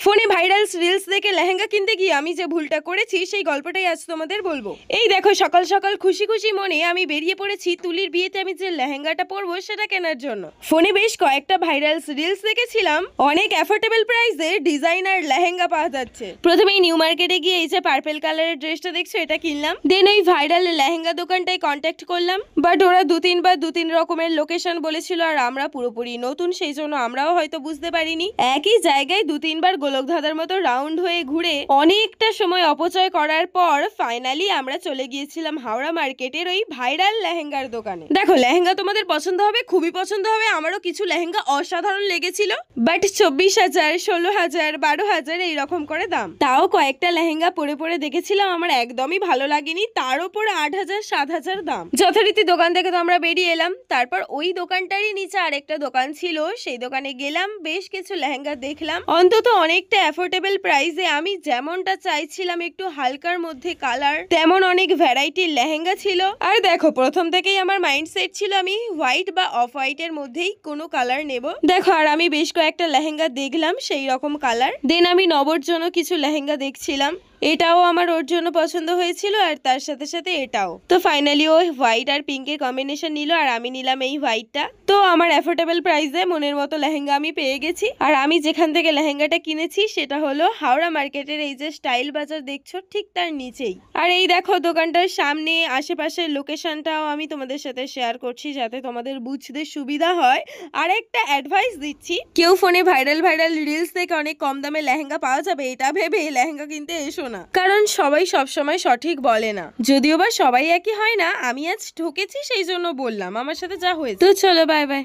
ফোনে viral reels দেখে লেহেঙ্গা কিনতে গিয়ে আমি যে ভুলটা করেছি সেই গল্পটাই আজ তোমাদের বলবো। এই দেখো সকাল সকাল খুশি খুশি মনে আমি বেরিয়ে পড়েছি তুলির বিয়েতে আমি যে লেহেঙ্গাটা পরবো সেটা কেনার জন্য। ফোনে বেশ কয়েকটা ভাইরাল রিলস দেখেছিলাম, অনেক অ্যাফোর্ডেবল প্রাইসে ডিজাইনার লেহেঙ্গা পাওয়া যাচ্ছে। প্রথমেই নিউ মার্কেটে গিয়ে এই যে পার্পল কালারের ড্রেসটা দেখছো এটা কিনলাম। দেন ওই ভাইরাল লেহেঙ্গা দোকানটায় কন্ট্যাক্ট করলাম, বাট ওরা দু তিন রকমের লোকেশন বলেছিল আর আমরা পুরোপুরি নতুন, সেই জন্য আমরাও হয়তো বুঝতে পারিনি। একই জায়গায় দু তিনবার গোলক ধাঁধার মতো রাউন্ড হয়ে ঘুরে অনেকটা সময় অপচয় করার পর ফাইনালি আমরা চলে গিয়েছিলাম হাওড়া মার্কেটের ওই ভাইরাল লেহেঙ্গার দোকানে। দেখো লেহেঙ্গা তোমাদের পছন্দ হবে, খুবই পছন্দ হবে। আমারও কিছু লেহেঙ্গা অসাধারণ লেগেছিল, বাট 24,000, 16,000, 12,000 এইরকম করে দাম। তাও কয়েকটা লেহেঙ্গা পরে পরে দেখেছিলাম, আমার একদমই ভালো লাগেনি। তার উপরে 8,000, 7,000 দাম। যথারীতি দোকান থেকে তো আমরা বেরিয়ে এলাম। তারপর ওই দোকানটারই নিচে আরেকটা দোকান ছিল, সেই দোকানে গেলাম, বেশ কিছু লেহেঙ্গা দেখলাম। অন্তত অনেকটা অ্যাফোর্ডেবল প্রাইসে আমি যেমনটা চাইছিলাম একটু হালকার মধ্যে কালার, তেমন অনেক ভ্যারাইটির লেহেঙ্গা ছিল। আর দেখো প্রথম থেকেই আমার মাইন্ডসেট ছিল আমি হোয়াইট বা অফ হোয়াইটের মধ্যেই কোনো কালার নেব। দেখো আর আমি বেশ কয়েকটা লেহেঙ্গা দেখলাম সেই রকম কালার। দেন আমি নবর জন্য কিছু লেহেঙ্গা দেখছিলাম, এটাও আমার ওর জন্য পছন্দ হয়েছিল আর তার সাথে সাথে এটাও। তো ফাইনালি ও হোয়াইট আর পিঙ্কের কম্বিনেশন নিল আর আমি নিলাম এই হোয়াইটটা। তো আমার অ্যাফোর্ডেবল প্রাইসে মনের মতো লেহেঙ্গা আমি পেয়ে গেছি। আর আমি যেখান থেকে লেহেঙ্গাটা কিনেছি সেটা হলো হাওড়া মার্কেটের এই যে স্টাইল বাজার দেখছো ঠিক তার নিচেই। আর এই দেখো দোকানটার সামনে আশেপাশের লোকেশনটাও আমি তোমাদের সাথে শেয়ার করছি যাতে তোমাদের বুঝতে সুবিধা হয়। আর একটা অ্যাডভাইস দিচ্ছি, কেউ ফোনে ভাইরাল রিলস দেখে অনেক কম দামে লেহেঙ্গা পাওয়া যাবে এটা ভেবে লেহেঙ্গা কিনতে এসো না, কারণ সবাই সবসময় সঠিক বলে না। যদিও বা সবাই একই হয় না, আমি আজ ঠকেছি সেই জন্য বললাম, আমার সাথে যা হয়েছে। তো চলো বাই বাই।